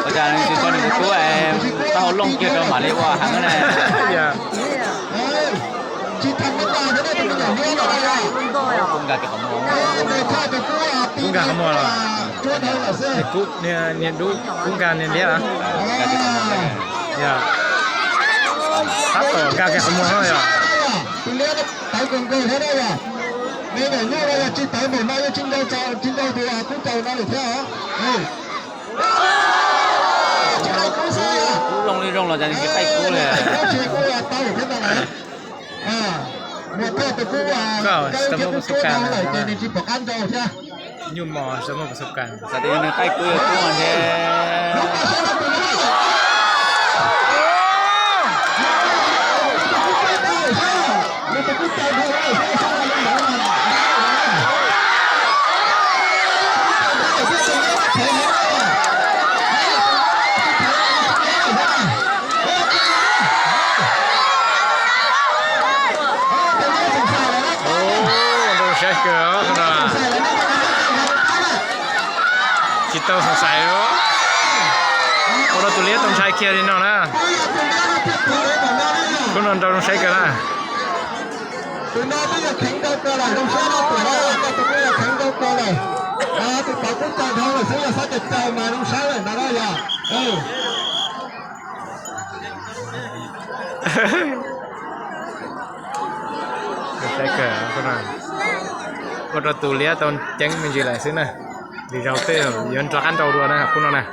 bây giờ thì cho những cô em tao lông kia cho mà đi qua hàng cái này dạ cũng cả cái khổng lồ cũng cả không mua rồi thì cú nè đu cũng cả nè đấy à cả cái khổng lồ này dạ sắp rồi cả cái không mua thôi à nên là như đây là chỉ tới một nơi trên đâu thì cũng tàu nó được theo cú lông đi rong là cái tay cú nàyก็สมมติประสบการณ์ ที่ประกันเราใช่ ยุ่มมอสมมติประสบการณ์ sao thì nó tay cú mà thếใช่เกลือขนาดจิตโตสงสัยว่าคนเราตัวเลี้ยต้องใช้เคียร์ดินเอานะคนเราต้องใช้กันนะตัวน้อยก็แข็งตัวตัวละต้องใช้ตัวละก็ตัวแข็งตัวเลยติดต่อกุ้งจานทองเลยซื้อสักเจ้ามาต้องใช้เลยนะได้ยังใช้เกลือขนาดคนเราตัวเลี้ยตอนเจ๊งมันจีไรซื้อนะดีเราเต้ย้อนจากอันเราดูนะครับคุณเอานะ